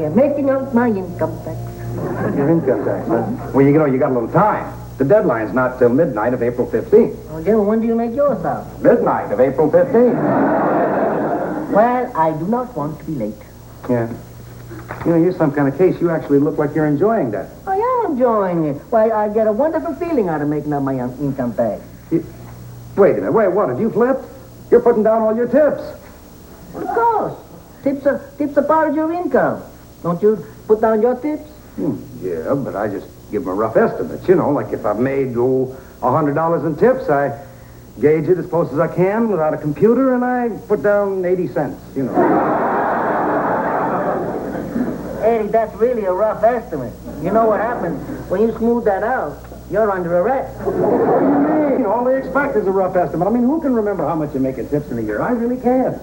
am making out my income tax. Your income tax, huh? Well, you got a little time. The deadline's not till midnight of April 15th. Oh, Jim, when do you make yours out? Midnight of April 15th. Well, I do not want to be late. Yeah. Here's some kind of case. You actually look like you're enjoying that. I am enjoying it. Why, I get a wonderful feeling out of making out my income tax. Wait a minute. Wait, what? Did you flip? You're putting down all your tips. Of course. Tips are part of your income. Don't you put down your tips? Yeah, but I just give them a rough estimate. Like if I've made, $100 in tips, I gauge it as close as I can without a computer, and I put down 80 cents, Eddie, that's really a rough estimate. You know what happens? When you smooth that out, you're under arrest. What do you mean? All they expect is a rough estimate. I mean, who can remember how much you make in tips in a year? I really can't.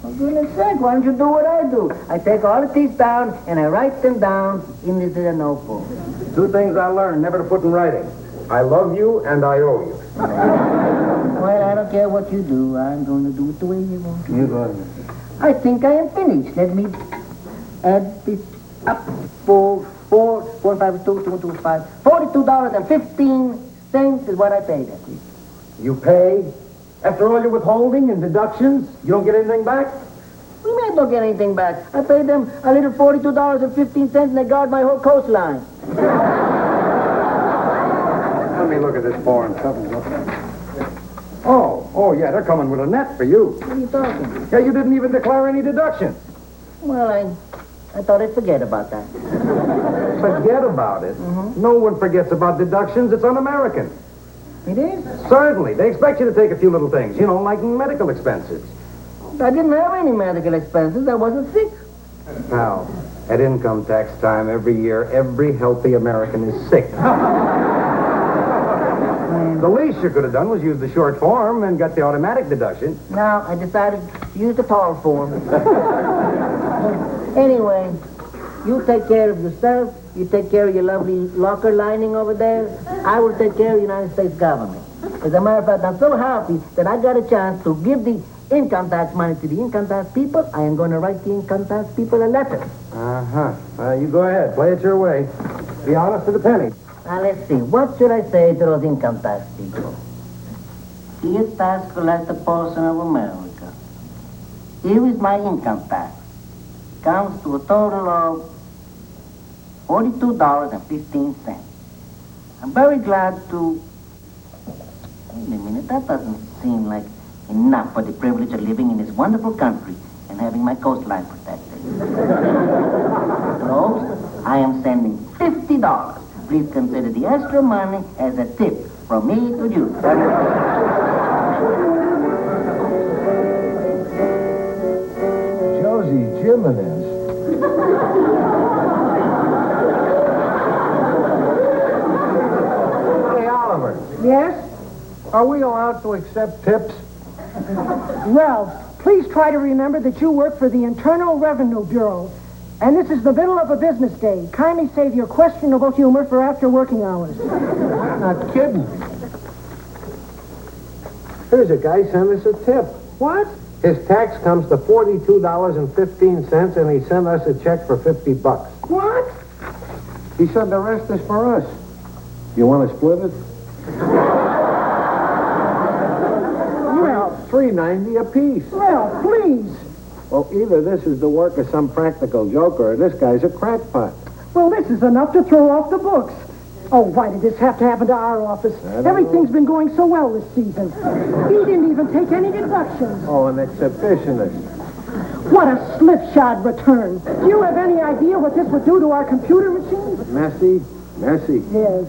For goodness sake, why don't you do what I do? I take all the tips down, and I write them down in this notebook. 2 things I learned never to put in writing. I love you, and I owe you. Well, I don't care what you do. I'm going to do it the way you want to. You go ahead. I think I am finished. Let me add this up. $42.15 is what I paid it. You pay? After all your withholding and deductions, you don't get anything back? We may not get anything back. I paid them a little $42.15 and they guard my whole coastline. Let me look at this foreign something. Oh, yeah, they're coming with a net for you. What are you talking? Yeah, you didn't even declare any deductions. Well, I thought I'd forget about that. Forget about it? Mm-hmm. No one forgets about deductions. It's un-American. It is? Certainly. They expect you to take a few little things, like medical expenses. I didn't have any medical expenses. I wasn't sick. Now, at income tax time every year, every healthy American is sick. The least you could have done was use the short form and got the automatic deduction. No, I decided to use the tall form. Anyway, you take care of yourself. You take care of your lovely locker lining over there. I will take care of the United States government. As a matter of fact, I'm so happy that I got a chance to give the income tax money to the income tax people. I am going to write the income tax people a letter. Uh-huh. You go ahead. Play it your way. Be honest to the penny. Now, let's see. What should I say to those income tax people? Dear tax collector portion of America, here is my income tax. Comes to a total of $42.15. I'm very glad to... Wait a minute, that doesn't seem like enough for the privilege of living in this wonderful country and having my coastline protected. So, I am sending $50. Please consider the extra money as a tip from me to you. Josie Jimenez. Hey, Oliver. Yes? Are we allowed to accept tips? Well, please try to remember that you work for the Internal Revenue Bureau. And this is the middle of a business day. Kindly save your questionable humor for after working hours. Not kidding. Here's a guy sent us a tip. What? His tax comes to $42.15, and he sent us a check for $50. What? He said the rest is for us. You want to split it? Well, $3.90 apiece. Well, please. Well, either this is the work of some practical joker or this guy's a crackpot. Well, this is enough to throw off the books. Oh, why did this have to happen to our office? Everything's been going so well this season. He didn't even take any deductions. Oh, an exhibitionist. What a slipshod return. Do you have any idea what this would do to our computer machines? Messy? Messy. Yes.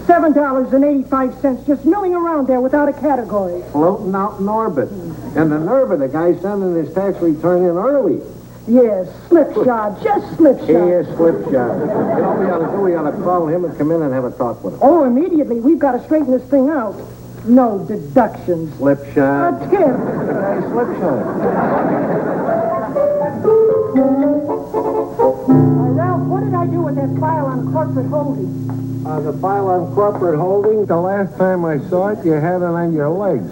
$7.85 just milling around there without a category. Floating out in orbit. And the nerve of the guy sending his tax return in early. Yes, slipshod, just slipshod. He is slipshod. You know what we ought to do? We ought to call him and come in and have a talk with him. Oh, immediately. We've got to straighten this thing out. No deductions. Slipshod. A tip. Hey, slipshod. Ralph, what did I do with that file on corporate holdings? The file on corporate holding, the last time I saw it, you had it on your legs.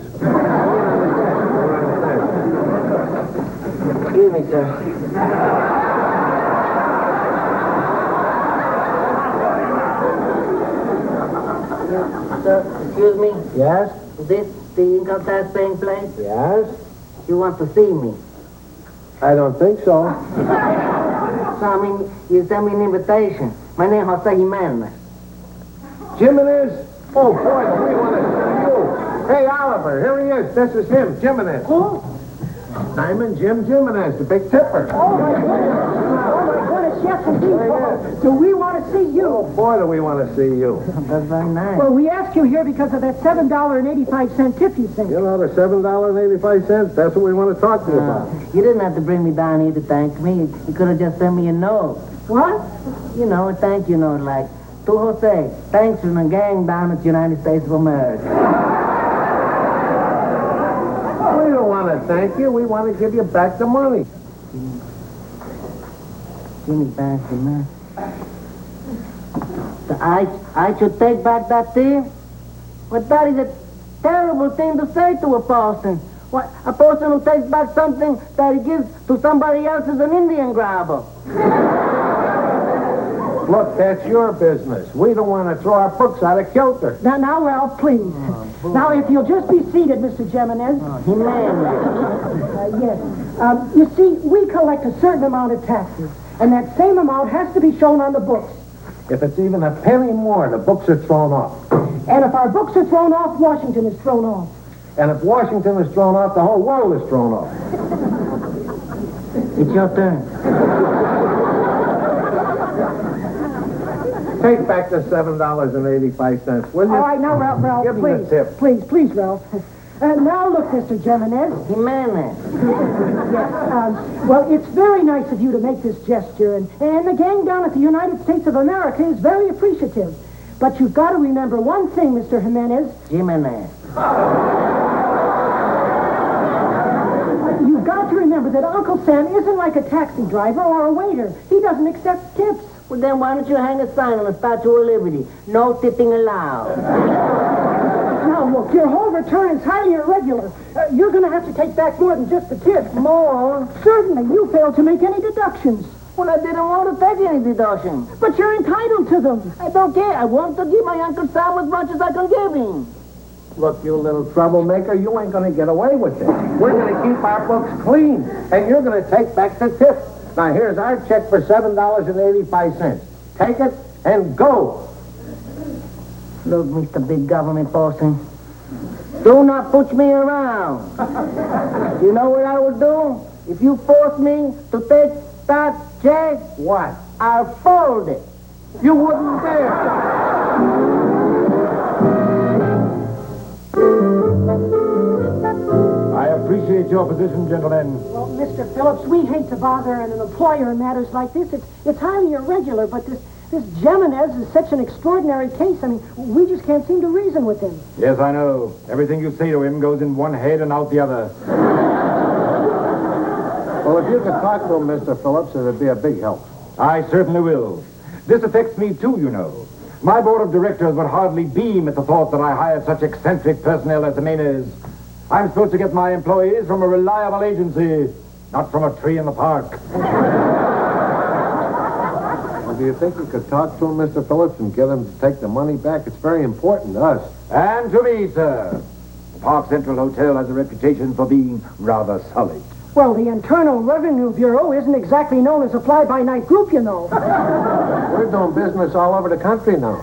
Excuse me, sir. Sir, excuse me. Yes? Is this the income tax paying place? Yes? You want to see me? I don't think so. So, I mean, you sent me an invitation. My name is Jose Jimenez. Jimenez? Oh, boy, we want to see you. Hey, Oliver, here he is. This is him, Jimenez. Who? Simon Jim Jimenez, the big tipper. Oh, my goodness, yes, indeed. Do we want to see you? Oh, boy, do we want to see you. That's very nice. Well, we asked you here because of that $7.85 tip you sent. You know, the $7.85, that's what we want to talk to you about. You didn't have to bring me down here to thank me. You could have just sent me a note. What? You know, a thank you note like, to Jose, thanks from the gang down at the United States of America. We don't want to thank you. We want to give you back the money. Give me back the money. I should take back that thing? But that is a terrible thing to say to a person. What, a person who takes back something that he gives to somebody else is an Indian grabber. Look, that's your business. We don't want to throw our books out of kilter. Now, Ralph, please. Now, if you'll just be seated, Mr. Jimenez. Yes. You see, we collect a certain amount of taxes, and that same amount has to be shown on the books. If it's even a penny more, the books are thrown off. And if our books are thrown off, Washington is thrown off. And if Washington is thrown off, the whole world is thrown off. It's your turn. Take back the $7.85, will you? All right, now, Ralph, Give me the tip. Please, Ralph. Now, look, Mr. Jimenez. Jimenez. Yes, well, it's very nice of you to make this gesture, and the gang down at the United States of America is very appreciative. But you've got to remember one thing, Mr. Jimenez. Jimenez. You've got to remember that Uncle Sam isn't like a taxi driver or a waiter. He doesn't accept tips. Well, then why don't you hang a sign on the Statue of Liberty? No tipping allowed. Now, look, your whole return is highly irregular. You're going to have to take back more than just the tip. More? Certainly, you failed to make any deductions. Well, I didn't want to take any deductions. But you're entitled to them. I don't care. I want to give my Uncle Sam as much as I can give him. Look, you little troublemaker, you ain't going to get away with this. We're going to keep our books clean, and you're going to take back the tip. Now, here's our check for $7.85. Take it and go. Look, Mr. Big Government Person, do not push me around. You know what I will do? If you force me to take that check, What? I'll fold it. You wouldn't dare. I appreciate your position, gentlemen. Well, Mr. Phillips, we hate to bother an employer in matters like this. It's highly irregular, but this Jimenez is such an extraordinary case. I mean, we just can't seem to reason with him. Yes, I know. Everything you say to him goes in one head and out the other. Well, if you could talk to him, Mr. Phillips, it'd be a big help. I certainly will. This affects me, too, you know. My board of directors would hardly beam at the thought that I hired such eccentric personnel as the Jimenez. I'm supposed to get my employees from a reliable agency, not from a tree in the park. Well, do you think you could talk to him, Mr. Phillips, and get him to take the money back? It's very important to us. And to me, sir. The Park Central Hotel has a reputation for being rather solid. Well, the Internal Revenue Bureau isn't exactly known as a fly-by-night group, you know. We're doing business all over the country now.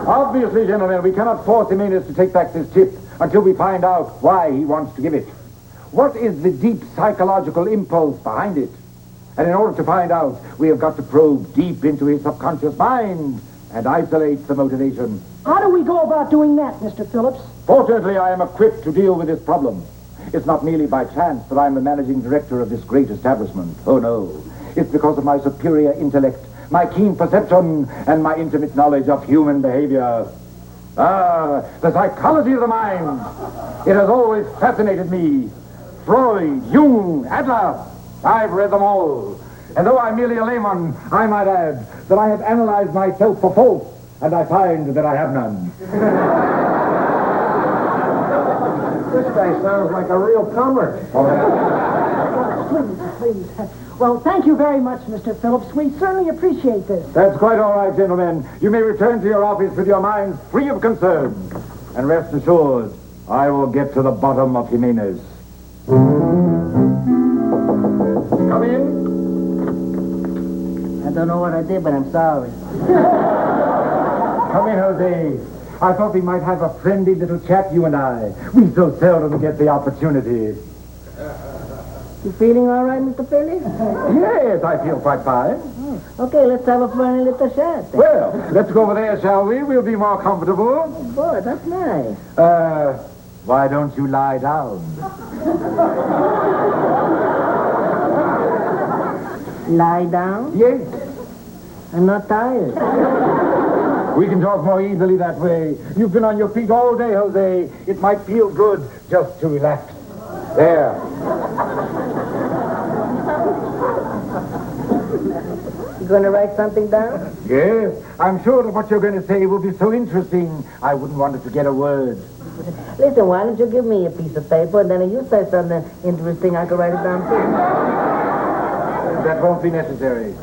Obviously, gentlemen, we cannot force Jimenez to take back this tip until we find out why he wants to give it. What is the deep psychological impulse behind it? And in order to find out, we have got to probe deep into his subconscious mind and isolate the motivation. How do we go about doing that, Mr. Phillips? Fortunately, I am equipped to deal with this problem. It's not merely by chance that I'm the managing director of this great establishment. Oh, no. It's because of my superior intellect, my keen perception, and my intimate knowledge of human behavior. The psychology of the mind. It has always fascinated me. Freud, Jung, Adler. I've read them all. And though I'm merely a layman, I might add that I have analyzed myself for faults, and I find that I have none. This guy sounds like a real comer. Please. Well, thank you very much, Mr. Phillips. We certainly appreciate this. That's quite all right, gentlemen. You may return to your office with your minds free of concern. And rest assured, I will get to the bottom of Jimenez. Come in. I don't know what I did, but I'm sorry. Come in, Jose. I thought we might have a friendly little chat, you and I. We so seldom get the opportunity. You feeling all right, Mr. Phillips? Yes, I feel quite fine. Okay, let's have a friendly little chat then. Well, let's go over there, shall we? We'll be more comfortable. Boy, that's nice. Why don't you lie down? Lie down? Yes. I'm not tired. We can talk more easily that way. You've been on your feet all day, Jose. It might feel good just to relax. There. You going to write something down? Yes. I'm sure that what you're going to say will be so interesting, I wouldn't want to forget a word. Listen, why don't you give me a piece of paper, and then if you say something interesting, I can write it down too. That won't be necessary.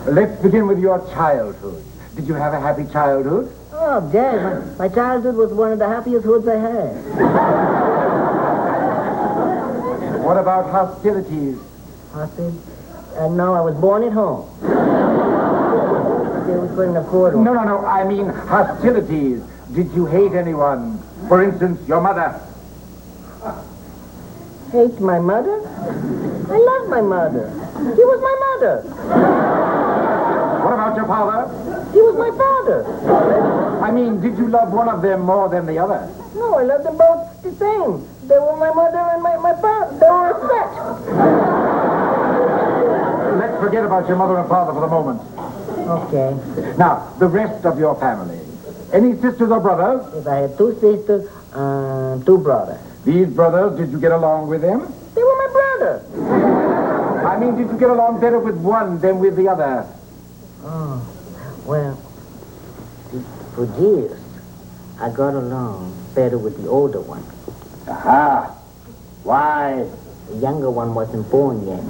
Let's begin with your childhood. Did you have a happy childhood? Oh, Jay, my childhood was one of the happiest hoods I had. What about hostilities? Hostage? No, I was born at home. We couldn't afford one. No. I mean hostilities. Did you hate anyone? For instance, your mother. Hate my mother? I love my mother. She was my mother. What about your father? He was my father. I mean, did you love one of them more than the other? No, I loved them both the same. They were my mother and my father. They were a set. Let's forget about your mother and father for the moment. Okay. Now, the rest of your family. Any sisters or brothers? Yes, I had 2 sisters and 2 brothers. These brothers, did you get along with them? They were my brothers. I mean, did you get along better with one than with the other? Oh, well, for years, I got along better with the older one. Aha. Why? The younger one wasn't born yet.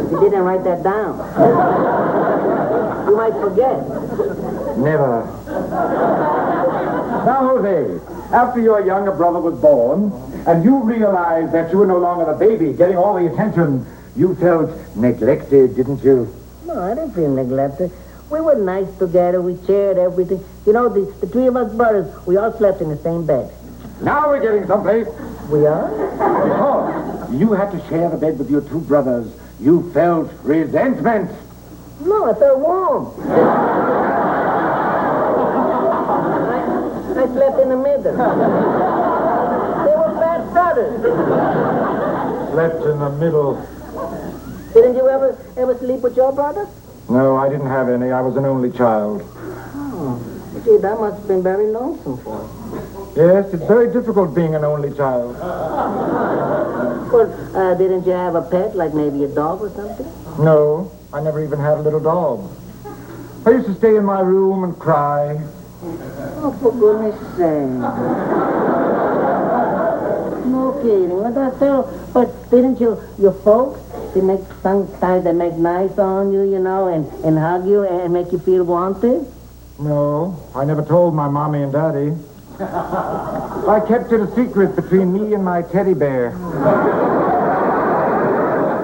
You didn't write that down. You might forget. Never. Now, Jose, after your younger brother was born, and you realized that you were no longer the baby getting all the attention, you felt neglected, didn't you? No, I didn't feel neglected. We were nice together. We shared everything. You know, the 3 of us brothers, we all slept in the same bed. Now we're getting someplace. We are? Because you had to share the bed with your 2 brothers. You felt resentment. No, I felt warm. I slept in the middle. They were fat brothers. Slept in the middle. Didn't you ever sleep with your brothers? No, I didn't have any. I was an only child. Oh, gee, that must have been very lonesome for you. Yes, it's very difficult being an only child. Well, didn't you have a pet, like maybe a dog or something? No, I never even had a little dog. I used to stay in my room and cry. Oh, for goodness sake. No kidding. Well, that's terrible. But didn't your folks, sometimes they make nice on you, you know, and hug you and make you feel wanted? No, I never told my mommy and daddy. I kept it a secret between me and my teddy bear.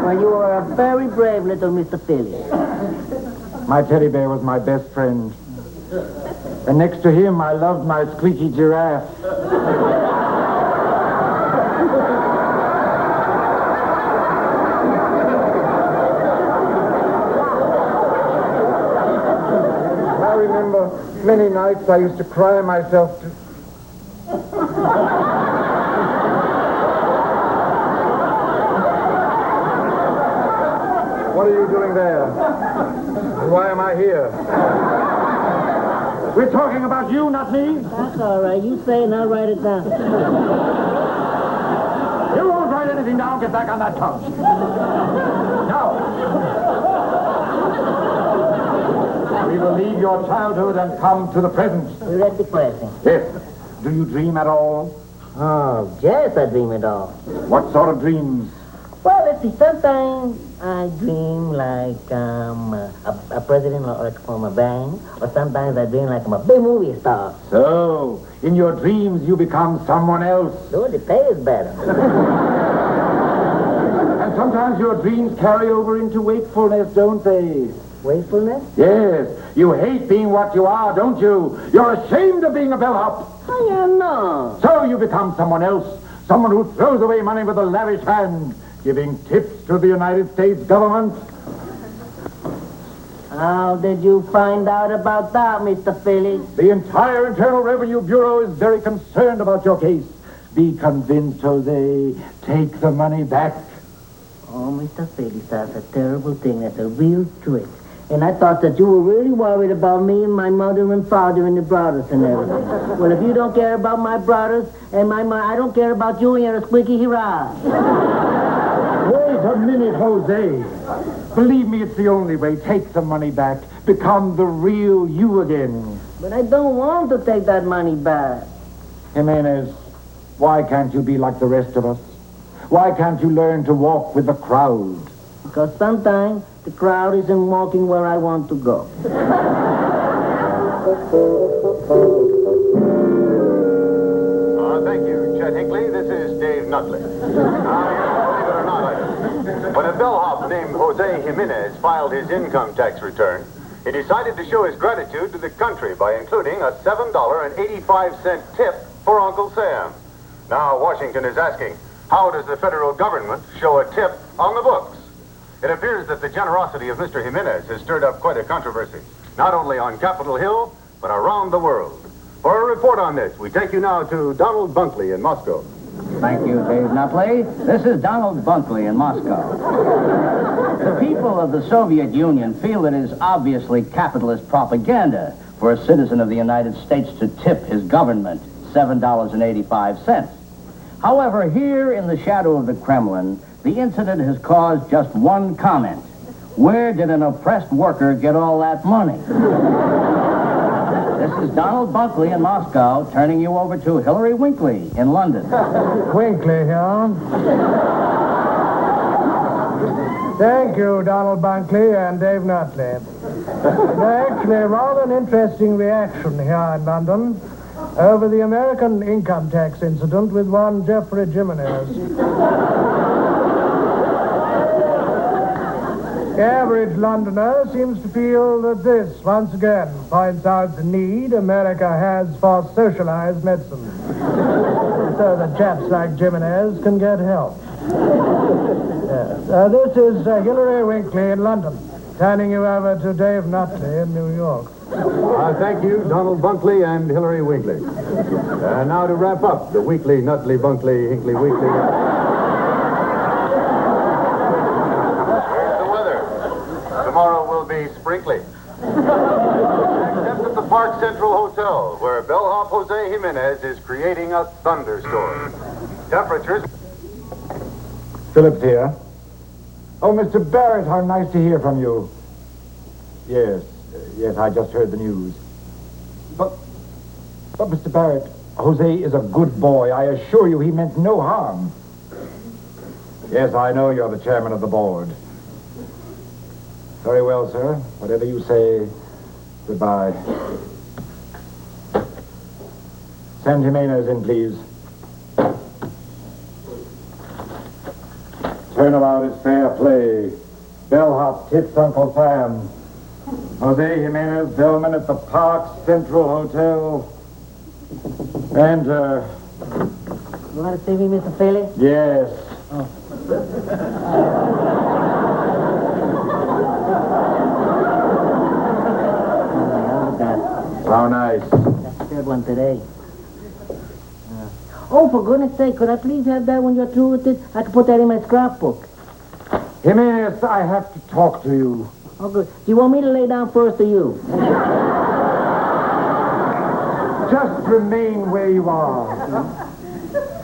Well, you were a very brave little Mr. Phillips. My teddy bear was my best friend. And next to him, I loved my squeaky giraffe. I remember many nights I used to cry myself to... What are you doing there? And why am I here? We're talking about you, not me. That's all right. You say it and I'll write it down. You won't write anything down. Get back on that couch. Now. We will leave your childhood and come to the present. We're at the present. Yes. Do you dream at all? Oh, yes, I dream it all. What sort of dreams? Well, let's see, sometimes I dream like a president or from a bank, or sometimes I dream like I'm a big movie star. So, in your dreams you become someone else. So the pay is better. And sometimes your dreams carry over into wakefulness, don't they? Wakefulness? Yes. You hate being what you are, don't you? You're ashamed of being a bellhop. Oh, yeah, no. So you become someone else. Someone who throws away money with a lavish hand, giving tips to the United States government. How did you find out about that, Mr. Phillips? The entire Internal Revenue Bureau is very concerned about your case. Be convinced, Jose. Take the money back. Oh, Mr. Phillips, that's a terrible thing. That's a real trick. And I thought that you were really worried about me and my mother and father and the brothers and everything. Well, if you don't care about my brothers and my mother, I don't care about you and you're a squeaky hurrah. Wait a minute, Jose. Believe me, it's the only way. Take the money back. Become the real you again. But I don't want to take that money back. Jimenez, why can't you be like the rest of us? Why can't you learn to walk with the crowd? Because sometimes the crowd isn't walking where I want to go. Thank you, Chet Hinckley. This is Dave Nutley. Now, believe it or not, when a bellhop named Jose Jimenez filed his income tax return, he decided to show his gratitude to the country by including a $7.85 tip for Uncle Sam. Now, Washington is asking, how does the federal government show a tip on the books? It appears that the generosity of Mr. Jimenez has stirred up quite a controversy, not only on Capitol Hill, but around the world. For a report on this, we take you now to Donald Bunkley in Moscow. Thank you, Dave Nutley. This is Donald Bunkley in Moscow. The people of the Soviet Union feel it is obviously capitalist propaganda for a citizen of the United States to tip his government $7.85. However, here in the shadow of the Kremlin, the incident has caused just one comment. Where did an oppressed worker get all that money? This is Donald Bunkley in Moscow, turning you over to Hillary Winkley in London. Winkley here. Thank you, Donald Bunkley and Dave Nutley. Actually, rather an interesting reaction here in London over the American income tax incident with one Jeffrey Jimenez. The average Londoner seems to feel that this, once again, points out the need America has for socialized medicine, so that chaps like Jimenez can get help. This is Hillary Winkley in London, turning you over to Dave Nutley in New York. Thank you, Donald Bunkley and Hillary Winkley. Now to wrap up the weekly Nutley, Bunkley, Hinckley Weekly. Here's the weather. Tomorrow will be sprinkly. Except at the Park Central Hotel, where bellhop Jose Jimenez is creating a thunderstorm. Temperatures... Phillips here. Oh, Mr. Barrett, how nice to hear from you. Yes, I just heard the news. But, Mr. Barrett, Jose is a good boy. I assure you he meant no harm. Yes, I know you're the chairman of the board. Very well, sir. Whatever you say, goodbye. Send Jimenez in, please. Turnabout is fair play. Bellhop tips Uncle Sam. Jose Jimenez, bellman at the Park Central Hotel. And, You want to see me, Mr. Phillips? yes. Oh. How nice. That's a good one today. Oh, for goodness sake, could I please have that when you're through with it? I can put that in my scrapbook. Jimenez, I have to talk to you. Oh, good. Do you want me to lay down first or you? Just remain where you are.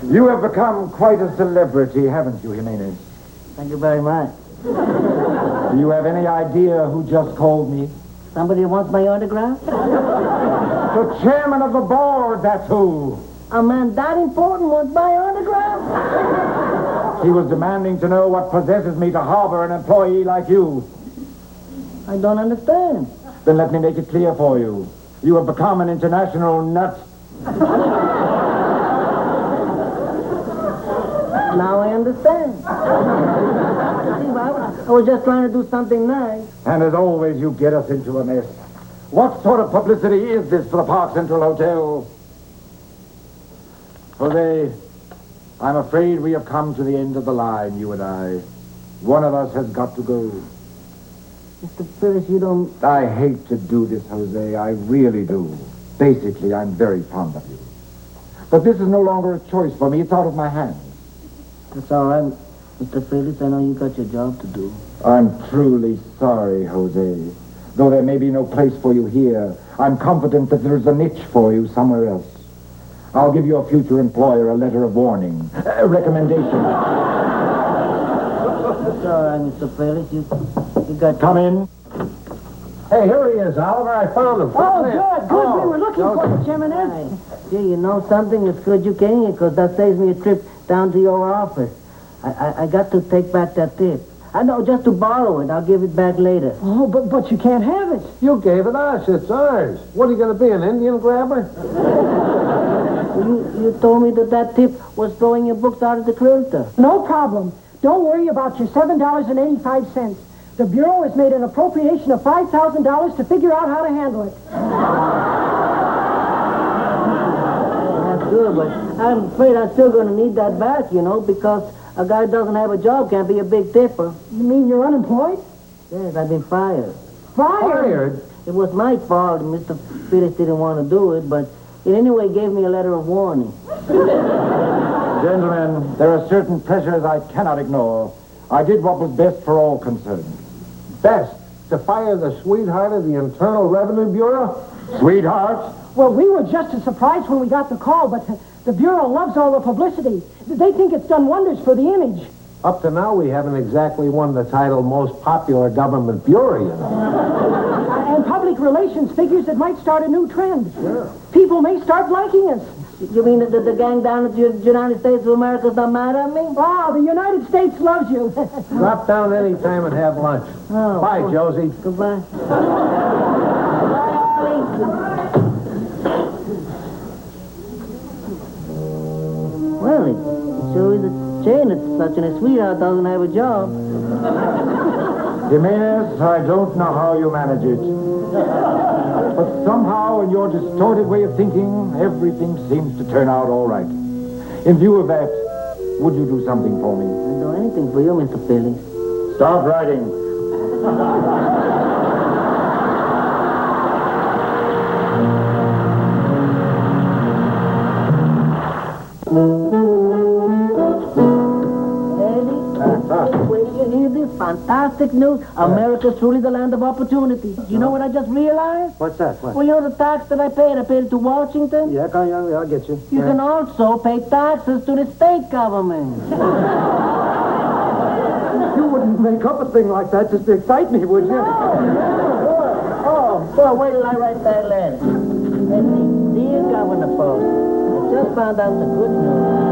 You have become quite a celebrity, haven't you, Jimenez? Thank you very much. Do you have any idea who just called me? Somebody wants my autograph? The chairman of the board, that's who. A man that important wants my autograph? He was demanding to know what possesses me to harbor an employee like you. I don't understand. Then let me make it clear for you. You have become an international nut. Now I understand. See, I was just trying to do something nice. And as always, you get us into a mess. What sort of publicity is this for the Park Central Hotel? Jose, I'm afraid we have come to the end of the line, you and I. One of us has got to go. Mr. Phyllis, you don't... I hate to do this, Jose. I really do. Basically, I'm very fond of you. But this is no longer a choice for me. It's out of my hands. That's all right, Mr. Phyllis. I know you got your job to do. I'm truly sorry, Jose. Though there may be no place for you here, I'm confident that there's a niche for you somewhere else. I'll give your future employer a letter of warning, a recommendation. That's all right, Mr. Phyllis. You got... Come in. Hey, here he is, Oliver. I found him. Oh, good. We were looking for you, Jimenez. Gee, you know something? It's good you came here, because that saves me a trip down to your office. I got to take back that tip. I know, just to borrow it. I'll give it back later. Oh, but you can't have it. You gave it us. It's ours. What are you going to be, an Indian grabber? You told me that tip was throwing your books out of the cruiser. No problem. Don't worry about your $7.85. The Bureau has made an appropriation of $5,000 to figure out how to handle it. That's good, but I'm afraid I'm still going to need that back, because a guy who doesn't have a job can't be a big tipper. You mean you're unemployed? Yes, I've been fired. Fired? It was my fault. Mr. Peters didn't want to do it, but it anyway gave me a letter of warning. Gentlemen, there are certain pressures I cannot ignore. I did what was best for all concerned. Best to fire the sweetheart of the Internal Revenue Bureau? Sweetheart? Well, we were just as surprised when we got the call, but the Bureau loves all the publicity. They think it's done wonders for the image. Up to now, we haven't exactly won the title Most Popular Government Bureau, And public relations figures it might start a new trend. Sure. People may start liking us. You mean that the gang down at the United States of America's not mad at me? Wow, the United States loves you. Drop down any time and have lunch. Oh, Bye, Josie. Goodbye. Well, it sure is a shame that such a sweetheart doesn't have a job. Jimenez, I don't know how you manage it. But somehow, in your distorted way of thinking, everything seems to turn out all right. In view of that, would you do something for me? I'll do anything for you, Mr. Phillips. Start writing. When you hear this fantastic news, America's truly the land of opportunity. You know what I just realized? What's that? What? Well, you know the tax that I paid it to Washington? Yeah, I'll get you. You can also pay taxes to the state government. You wouldn't make up a thing like that just to excite me, would you? Oh, well, wait till I write that letter. And dear Governor Post, I just found out the good news.